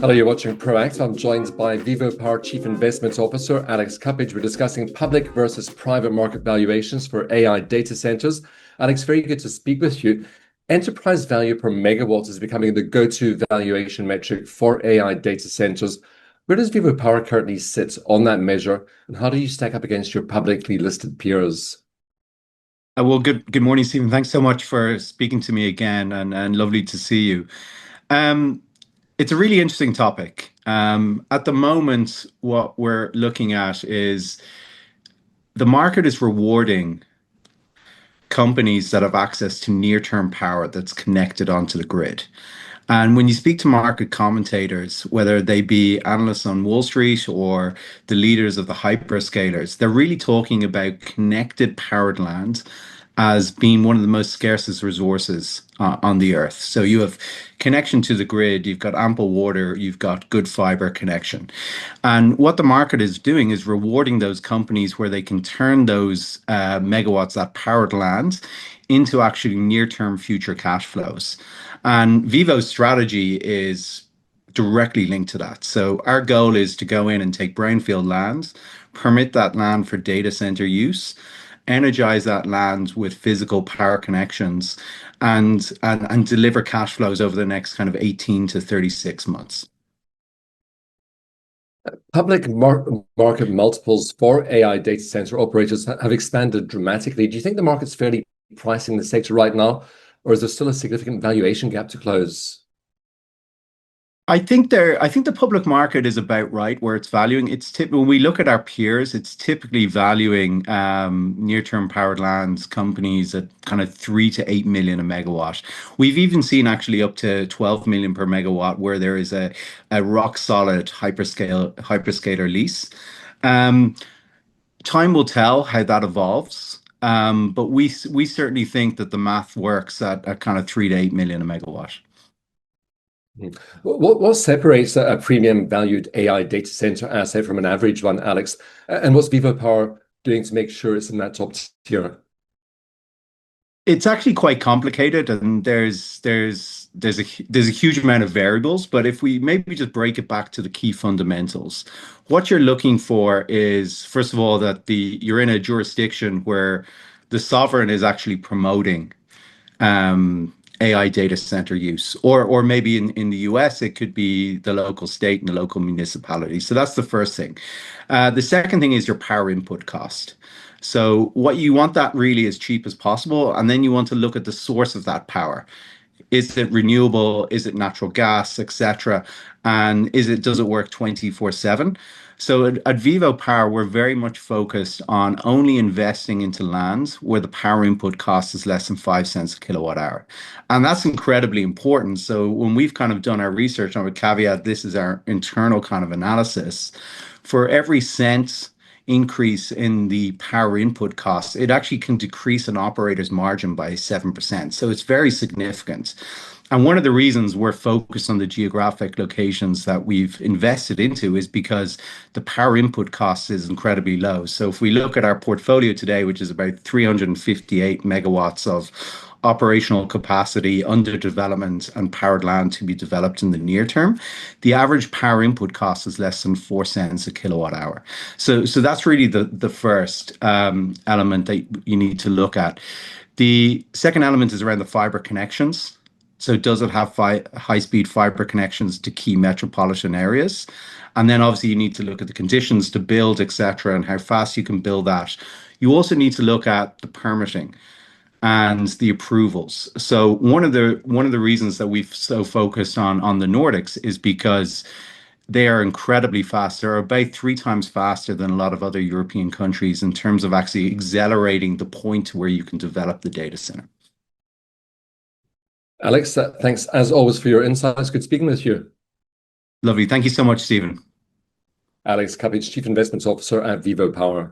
Hello, you're watching Proact. I'm joined by VivoPower Chief Investment Officer Alex Cuppage. We're discussing public versus private market valuations for AI data centers. Alex, very good to speak with you. Enterprise value per megawatt is becoming the go-to valuation metric for AI data centers. Where does VivoPower currently sit on that measure, and how do you stack up against your publicly listed peers? Well, good morning, Stephen. Thanks so much for speaking to me again, and lovely to see you. Um, it's a really interesting topic. At the moment, what we're looking at is the market is rewarding companies that have access to near-term power that's connected onto the grid. And when you speak to market commentators, whether they be analysts on Wall Street or the leaders of the hyperscalers, they're really talking about connected powered land as being one of the most scarcest resources on the earth. So you have connection to the grid, you've got ample water, you've got good fiber connection. And what the market is doing is rewarding those companies where they can turn those megawatts, that powered land, into actually near-term future cash flows. And Vivo's strategy is directly linked to that. So our goal is to go in and take brownfield lands, permit that land for data center use, energize that land with physical power connections, and deliver cash flows over the next kind of 18 to 36 months. Public market multiples for AI data center operators have expanded dramatically. Do you think the market's fairly pricing the sector right now, or is there still a significant valuation gap to close? I think the public market is about right where it's valuing. When we look at our peers, it's typically valuing near-term powered lands companies at kind of 3 to 8 million a megawatt. We've even seen actually up to 12 million per megawatt where there is a rock solid hyperscaler lease. Um, Time will tell how that evolves. But we certainly think that the math works at kind of 3 to 8 million a megawatt. What separates a premium valued AI data center asset from an average one, Alex? And what's VivoPower doing to make sure it's in that top tier? It's actually quite complicated, and there's a huge amount of variables. But if we maybe just break it back to the key fundamentals, what you're looking for is, first of all, that you're in a jurisdiction where the sovereign is actually promoting AI data center use, or maybe in the US, it could be the local state and the local municipality. So that's the first thing. The second thing is your power input cost. So what you want that really as cheap as possible, and then you want to look at the source of that power. Is it renewable? Is it natural gas, etc.? And does it work 24/7? So at VivoPower, we're very much focused on only investing into lands where the power input cost is less than 5 cents a kilowatt hour. And that's incredibly important. So when we've kind of done our research, on a caveat, this is our internal kind of analysis, for every cent increase in the power input costs, it actually can decrease an operator's margin by 7%. So it's very significant. And one of the reasons we're focused on the geographic locations that we've invested into is because the power input cost is incredibly low. So if we look at our portfolio today, which is about 358 megawatts of operational capacity under development and powered land to be developed in the near term, the average power input cost is less than 4 cents a kilowatt hour. So that's really the first element that you need to look at. The second element is around the fiber connections. So does it have high-speed fiber connections to key metropolitan areas? And then obviously you need to look at the conditions to build, etc., and how fast you can build that. You also need to look at the permitting and the approvals. So one of the reasons that we've so focused on the Nordics is because they are incredibly fast. They're about 3 times faster than a lot of other European countries in terms of actually accelerating the point to where you can develop the data center. Alex, thanks as always for your insights. Good speaking with you. Lovely. Thank you so much, Stephen. Alex Cuppage, Chief Investment Officer at VivoPower.